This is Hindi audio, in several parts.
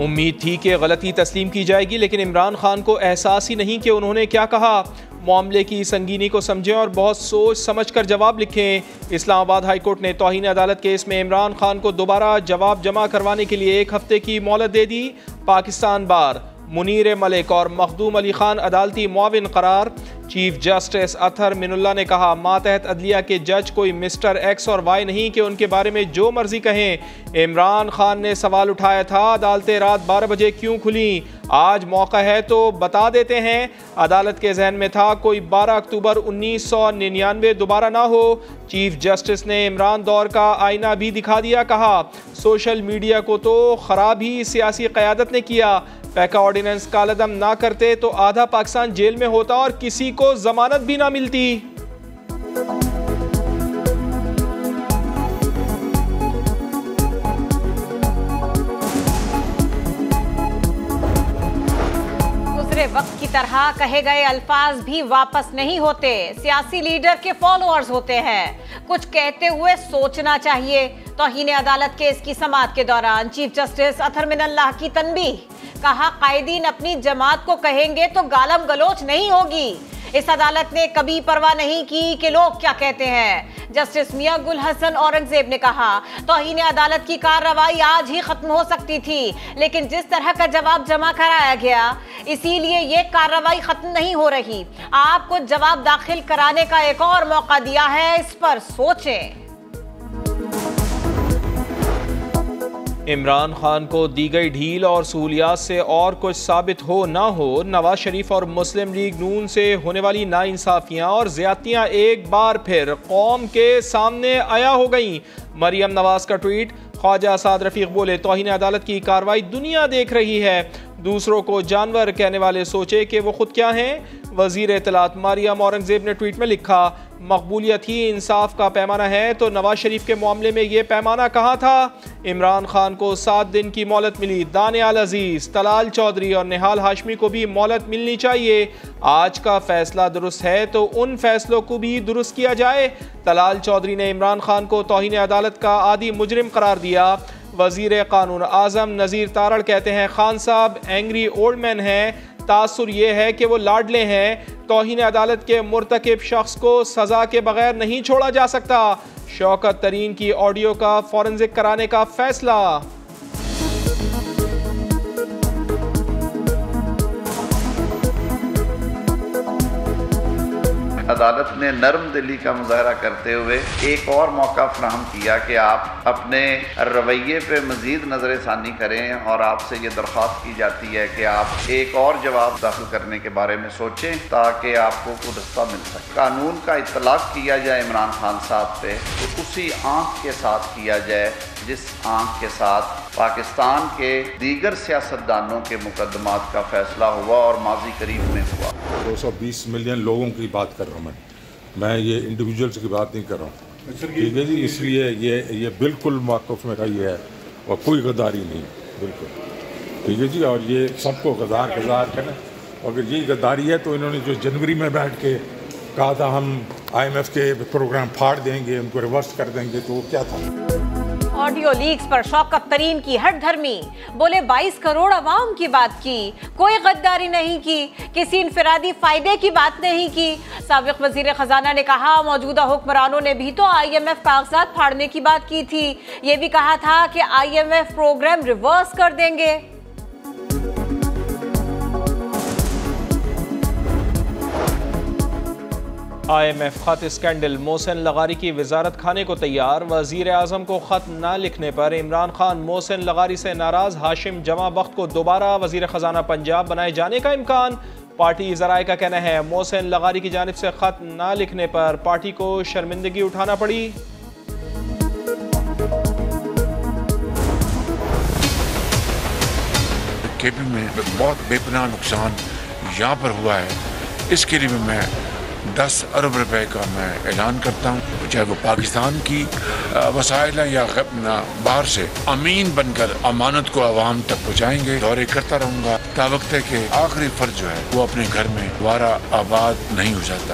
उम्मीद थी कि गलती तस्लीम की जाएगी, लेकिन इमरान खान को एहसास ही नहीं कि उन्होंने क्या कहा। मामले की संगीनी को समझें और बहुत सोच समझ कर जवाब लिखें। इस्लामाबाद हाई कोर्ट ने तौहीन अदालत केस में इमरान खान को दोबारा जवाब जमा करवाने के लिए 1 हफ्ते की मोहलत दे दी। पाकिस्तान बार मुनीर मलिक और मखदूम अली खान अदालती मुआविन करार। चीफ जस्टिस अतहर मिनुल्लाह ने कहा, मातहत अदलिया के जज कोई मिस्टर एक्स और वाई नहीं कि उनके बारे में जो मर्जी कहें। इमरान खान ने सवाल उठाया था, अदालतें रात 12 बजे क्यों खुली? आज मौका है तो बता देते हैं। अदालत के जहन में था कोई 12 अक्टूबर 1999 दोबारा ना हो। चीफ जस्टिस ने इमरान दौर का आईना भी दिखा दिया। कहा, सोशल मीडिया को तो खराब ही सियासी क़यादत ने किया। पैका ऑर्डिनेंस कालदम ना करते तो आधा पाकिस्तान जेल में होता और किसी को जमानत भी ना मिलती। गुज़रे वक्त की तरह कहे गए अल्फाज भी वापस नहीं होते। सियासी लीडर के फॉलोअर्स होते हैं। कुछ कहते हुए सोचना चाहिए। तौहीन अदालत केस की समाअत के दौरान चीफ जस्टिस अतहर मिनुल्लाह की तनबीह। कहा, कायदीन अपनी जमात को कहेंगे तो गालम गलोच नहीं होगी। इस अदालत ने कभी परवाह नहीं की कि लोग क्या कहते हैं। जस्टिस मियां गुल हसन औरंगजेब ने कहा, तौहीन अदालत की कार्रवाई आज ही खत्म हो सकती थी, लेकिन जिस तरह का जवाब जमा कराया गया, इसीलिए ये कार्रवाई खत्म नहीं हो रही। आपको जवाब दाखिल कराने का एक और मौका दिया है, इस पर सोचें। इमरान खान को दी गई ढील और सहूलियात से और कुछ साबित हो ना हो, नवाज शरीफ और मुस्लिम लीग नून से होने वाली नाइंसाफियाँ और ज़्यादतियाँ एक बार फिर कौम के सामने आया हो गईं। मरियम नवाज का ट्वीट। ख्वाजा साद रफीक बोले, तौहीन अदालत की कार्रवाई दुनिया देख रही है। दूसरों को जानवर कहने वाले सोचे कि वो खुद क्या हैं। वजीर इत्तलात मरियम औरंगजेब ने ट्वीट में लिखा, मकबूलियत ही इंसाफ का पैमाना है, तो नवाज शरीफ के मामले में ये पैमाना कहाँ था? इमरान खान को 7 दिन की मोहलत मिली। दानियाल अजीज, तलाल चौधरी और निहाल हाशमी को भी मोहलत मिलनी चाहिए। आज का फैसला दुरुस्त है तो उन फैसलों को भी दुरुस्त किया जाए। तलाल चौधरी ने इमरान खान को तौहीन अदालत का आदी मुजरिम करार दिया। वजीर कानून आजम नज़ीर तारड़ कहते हैं, खान साहब एंग्री ओल्ड मैन हैं। तासुर ये है कि वो लाडले हैं। तौहीन अदालत के मुर्तकिब शख्स को सजा के बगैर नहीं छोड़ा जा सकता। शौकत तरीन की ऑडियो का फॉरेंसिक कराने का फैसला। अदालत ने नरम दिली का मुजाहरा करते हुए एक और मौका फराहम किया कि आप अपने रवैये पे मजीद नज़र-ए-सानी करें और आपसे ये दरख्वास्त की जाती है कि आप एक और जवाब दाखिल करने के बारे में सोचें ताकि आपको कोई रास्ता मिल सके। कानून का इतलाक़ किया जाए इमरान खान साहब पे तो उसी आँख के साथ किया जाए जिस आँख के साथ पाकिस्तान के दीगर सियासतदानों के मुकदमात का फैसला हुआ और माजी करीब में हुआ। 220 मिलियन लोगों की बात कर रहा हूँ मैं ये इंडिविजुअल्स की बात नहीं कर रहा हूँ, ठीक है जी। इसलिए ये बिल्कुल मौक़िफ़ मेरा ये है और कोई गद्दारी नहीं, बिल्कुल ठीक है जी। और ये सबको गद्दार करना, अगर यही गद्दारी है तो इन्होंने जो जनवरी में बैठ के कहा था हम IMF के प्रोग्राम फाड़ देंगे, उनको रिवर्स कर देंगे, तो वो क्या था? ऑडियो लीक्स पर शौकत तरीन की हट धर्मी। बोले 22 करोड़ अवाम की बात की, कोई गद्दारी नहीं की, किसी इनफरादी फायदे की बात नहीं की। साबिक वजीर खजाना ने कहा, मौजूदा हुक्मरानों ने भी तो IMF कागजात फाड़ने की बात की थी। ये भी कहा था कि IMF प्रोग्राम रिवर्स कर देंगे। IMF खत स्कैंडल। मोहसिन लगारी की वजारत खाने को तैयार। वजीर आजम को खत न लिखने पर इमरान खान मोहसिन लगारी से नाराज। हाशिम जमा बख्त को दोबारा वजीर खजाना पंजाब बनाए जाने का इम्कान। पार्टी ज़राए का कहना है, मोहसिन लगारी की जानिब से खत न लिखने पर पार्टी को शर्मिंदगी उठाना पड़ी। केपी में बहुत बेपनाह नुकसान यहाँ पर हुआ है, इसके लिए मैं 10 अरब रुपए का मैं ऐलान करता हूँ, चाहे वो पाकिस्तान की वसाइल या बाहर से अमीन बनकर अमानत को अवाम तक पहुँचाएंगे। दौरे करता रहूँगा तावक्ते के आखिरी फर्ज जो है वो अपने घर में दोबारा आबाद नहीं हो जाता।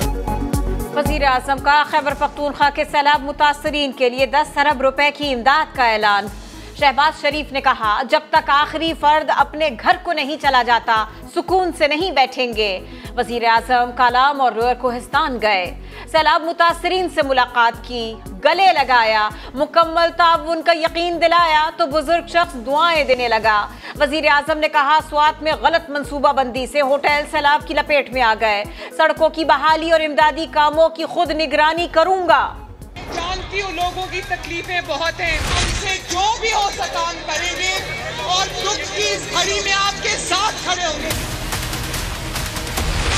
वजीर आजम का खैबर पख्तूनख्वा के सैलाब मुतासरीन के लिए 10 अरब रुपए की इमदाद का ऐलान। शहबाज शरीफ ने कहा, जब तक आखिरी फर्द अपने घर को नहीं चला जाता सुकून से नहीं बैठेंगे। वजीर आजम कालाम और लोअर कोहिस्तान गए, सैलाब मुतासरीन से मुलाकात की, गले लगाया, मुकम्मल ताउन का यकीन दिलाया तो बुजुर्ग शख्स दुआएं देने लगा। वजीर आजम ने कहा, स्वात में गलत मंसूबाबंदी से होटल सैलाब की लपेट में आ गए, सड़कों की बहाली और इमदादी कामों की खुद निगरानी करूंगा। जानती हूँ लोगों की तकलीफें बहुत हैं, हमसे जो भी हो सका हम करेंगे और दुख की इस घड़ी में आपके साथ खड़े होंगे।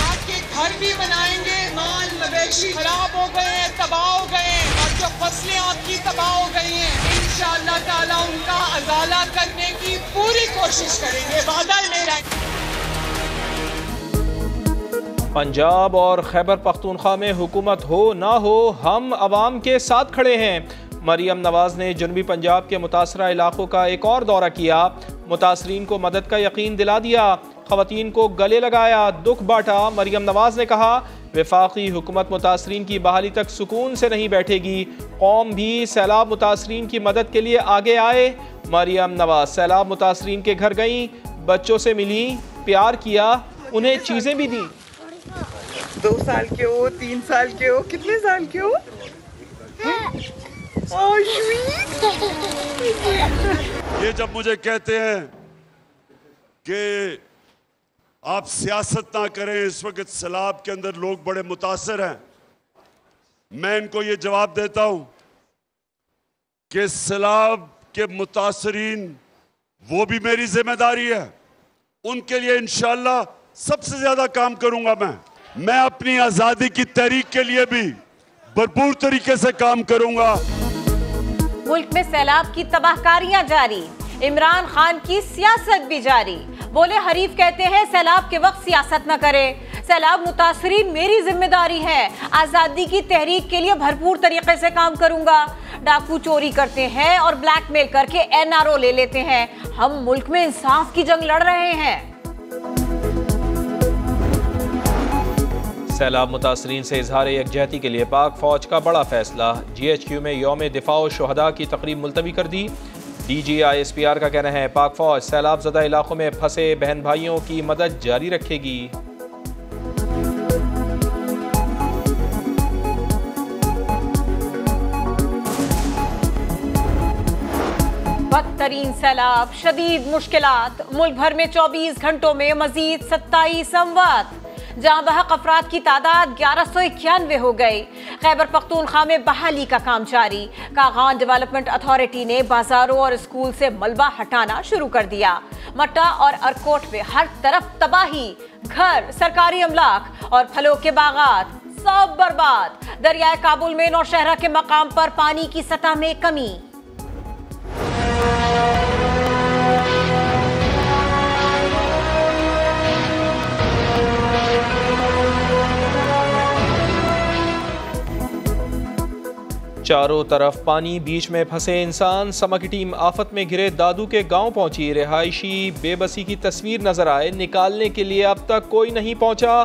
आपके घर भी बनाएंगे, माल मवेशी खराब हो गए हैं, तबाह हो गए हैं, और जो फसलें आपकी तबाह हो गई हैं इंशाअल्लाह ताला उनका अजाला करने की पूरी कोशिश करेंगे, वादा है मेरा। पंजाब और खैबर पख्तूनख्वा में हुकूमत हो ना हो, हम अवाम के साथ खड़े हैं। मरियम नवाज ने जनूबी पंजाब के मुतासरा इलाकों का एक और दौरा किया, मुतासरीन को मदद का यकीन दिला दिया, ख़वातीन को गले लगाया, दुख बांटा। मरियम नवाज ने कहा, वफाकी हुकूमत मुतासरीन की बहाली तक सुकून से नहीं बैठेगी, कौम भी सैलाब मुतासरीन की मदद के लिए आगे आए। मरियम नवाज सैलाब मुतासरीन के घर गईं, बच्चों से मिली, प्यार किया, उन्हें चीज़ें भी दी। 2 साल के हो, 3 साल के हो, कितने साल के हो? ये जब मुझे कहते हैं कि आप सियासत ना करें, इस वक्त सैलाब के अंदर लोग बड़े मुतासर हैं, मैं इनको ये जवाब देता हूं कि सैलाब के मुतासरीन वो भी मेरी जिम्मेदारी है, उनके लिए इंशाअल्लाह सबसे ज्यादा काम करूंगा। मैं अपनी आजादी की तहरीक के लिए भी भरपूर तरीके से काम करूंगा। मुल्क में सैलाब की तबाहकारियां जारी, इमरान खान की सियासत भी जारी। बोले, हरीफ कहते हैं सैलाब के वक्त सियासत न करे, सैलाब मुतासरीन मेरी जिम्मेदारी है, आजादी की तहरीक के लिए भरपूर तरीके से काम करूंगा। डाकू चोरी करते हैं और ब्लैकमेल करके NRO ले लेते हैं, हम मुल्क में इंसाफ की जंग लड़ रहे हैं। सैलाब मुतासरीन से इजहार यकजहती के लिए पाक फौज का बड़ा फैसला, GHQ में यौम दिफा व शुहदा की तकरीब मुलतवी कर दी। DG ISPR का कहना है, पाक फौज सैलाब ज़दा इलाकों में फंसे बहन भाइयों की मदद जारी रखेगी। बदतरीन सैलाब, शदीद मुश्किलात, मुल्क भर में 24 घंटों में मजीद 27 अमवात, जहां बहक अफराद की तादाद 1191 हो गई। खैबर पख्तूनख्वा में बहाली का काम जारी, कागान डेवलपमेंट अथॉरिटी ने बाजारों और स्कूल से मलबा हटाना शुरू कर दिया। मट्टा और अरकोट में हर तरफ तबाही, घर, सरकारी अमलाक और फलों के बागात सब बर्बाद। दरियाए काबुल में नौशहरा के मकाम पर पानी की सतह में कमी। चारों तरफ पानी, बीच में फंसे इंसान। समा की टीम आफत में घिरे दादू के गांव पहुंची, रिहायशी बेबसी की तस्वीर नजर आए, निकालने के लिए अब तक कोई नहीं पहुंचा।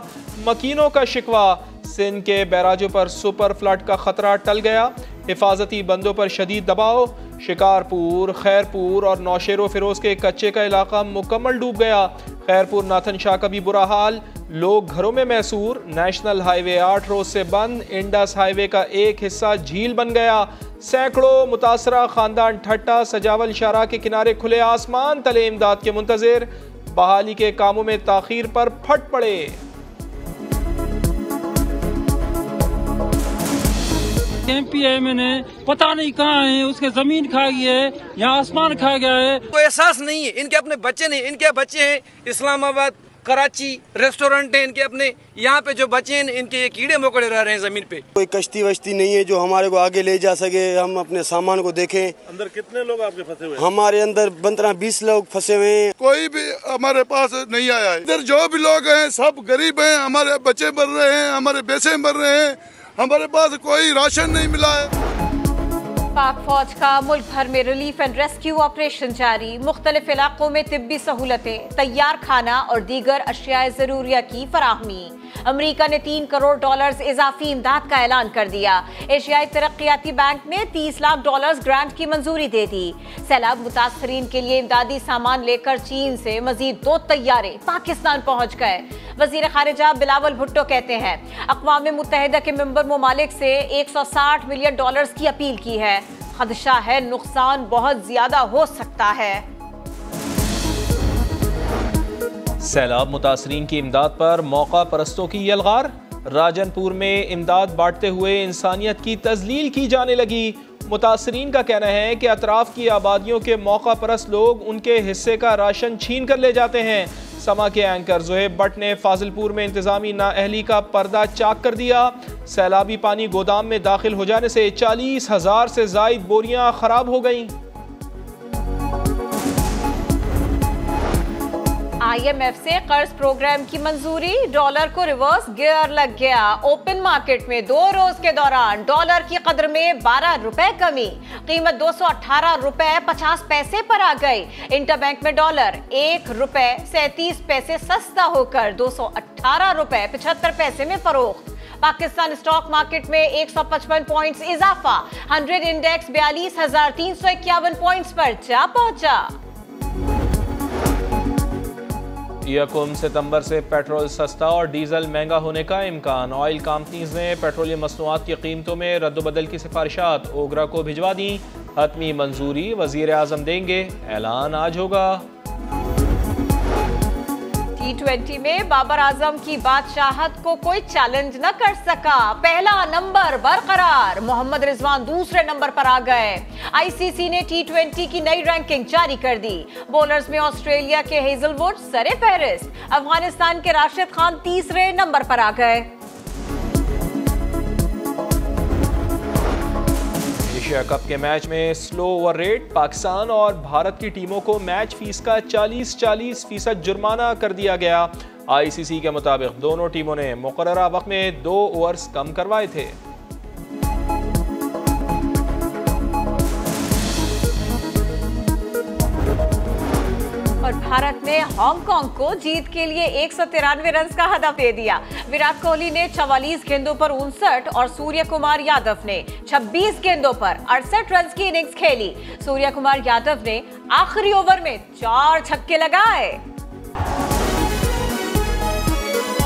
मकीनों का शिकवा, सिंध के बैराजों पर सुपर फ्लड का खतरा टल गया, हिफाजती बंदों पर शदीद दबाव। शिकारपुर, खैरपुर और नौशेरो फिरोज के कच्चे का इलाका मुकम्मल डूब गया। खैरपुर नाथन शाह का भी बुरा हाल, लोग घरों में मैसूर। नेशनल हाईवे 8 रोज से बंद, इंडस हाईवे का एक हिस्सा झील बन गया। सैकड़ों मुतासरा खानदान ठट्टा सजावल शाहराह के किनारे खुले आसमान तले इमदाद के मुंतजिर, बहाली के कामों में ताखीर पर फट पड़े। MPMA पता नहीं कहाँ है, उसके जमीन खा गई है, यहाँ आसमान खा गया है। कोई एहसास नहीं है, इनके अपने बच्चे नहीं, इनके बच्चे हैं इस्लामाबाद, कराची, रेस्टोरेंट है इनके अपने, यहाँ पे जो बच्चे हैं इनके ये कीड़े मकोड़े रह रहे हैं जमीन पे। कोई कश्ती वश्ती नहीं है जो हमारे को आगे ले जा सके, हम अपने सामान को देखें। अंदर कितने लोग आपके फंसे हुए हैं? हमारे अंदर 15-20 लोग फंसे हुए हैं, कोई भी हमारे पास नहीं आया है। इधर जो भी लोग हैं सब गरीब हैं, हमारे बच्चे मर रहे हैं, हमारे पैसे मर रहे हैं, हमारे पास कोई राशन नहीं मिला है। पाक फौज का मुल्क भर में रिलीफ एंड रेस्क्यू ऑपरेशन जारी। मुख्तलिफ इलाकों में तिब्बी सहूलतें, तैयार खाना और दीगर अशियाए जरूरिया की फराहमी। अमरीका ने $3 करोड़ इजाफी इमदाद का ऐलान कर दिया। एशियाई तरक्याती बैंक ने $30 लाख ग्रांट की मंजूरी दे दी। सैलाब मुतासरीन के लिए इमदादी सामान लेकर चीन से मजीद 2 तैयारे पाकिस्तान पहुंच गए। वजीर खारिजा बिलावल भुट्टो कहते हैं अक़वाम मुत्तहिदा के मेंबर ममालिक से $160 मिलियन की अपील की है। खदशा है नुकसान बहुत ज्यादा हो सकता है। सैलाब मुतासरीन की इमदाद पर मौका परस्तों की यलगार। राजनपुर में इमदाद बांटते हुए इंसानियत की तजलील की जाने लगी। मुतासरीन का कहना है कि अतराफ की आबादियों के मौका परस्त लोग उनके हिस्से का राशन छीन कर ले जाते हैं। समा के एंकर ज़ोहेब भट्ट ने फाजिलपुर में इंतजामी नाअहली का पर्दा चाक कर दिया। सैलाबी पानी गोदाम में दाखिल हो जाने से 40,000 से ज़ायद बोरियां खराब हो गईं। IMF से कर्ज प्रोग्राम की मंजूरी। डॉलर को रिवर्स गियर लग गया। ओपन मार्केट में 2 रोज के दौरान डॉलर की कदर में 12 रुपए कमी। कीमत 218 रुपए 50 पैसे पर आ गई। इंटरबैंक में डॉलर ₹1.37 सस्ता होकर 218 रुपए 75 पैसे में फरोख्त। पाकिस्तान स्टॉक मार्केट में 155 पॉइंट्स इजाफा। 100 इंडेक्स 42,351 पॉइंट्स पर जा पहुंचा। 1 सितंबर से पेट्रोल सस्ता और डीजल महंगा होने का इम्कान। ऑयल कंपनीज ने पेट्रोलियम मसनूआत की कीमतों में रद्दबदल की सिफारिशात ओगरा को भिजवा दी। हतमी मंजूरी वजीर आजम देंगे, ऐलान आज होगा। T20 में बाबर आजम की बादशाहत को कोई चैलेंज न कर सका। पहला नंबर बरकरार। मोहम्मद रिजवान दूसरे नंबर पर आ गए। ICC ने T20 की नई रैंकिंग जारी कर दी। बॉलर्स में ऑस्ट्रेलिया के हेजलवुड सरे फहरिस्त। अफगानिस्तान के राशिद खान तीसरे नंबर पर आ गए। एशिया कप के मैच में स्लो ओवर रेट। पाकिस्तान और भारत की टीमों को मैच फीस का 40% जुर्माना कर दिया गया। ICC के मुताबिक दोनों टीमों ने मुकर्ररा वक्त में 2 ओवर्स कम करवाए थे। और भारत ने हांगकांग को जीत के लिए 193 रन का हदफ दे दिया। विराट कोहली ने 44 गेंदों पर 59 और सूर्य कुमार यादव ने 26 गेंदों पर 68 रन की इनिंग्स खेली। सूर्य कुमार यादव ने आखिरी ओवर में 4 छक्के लगाए।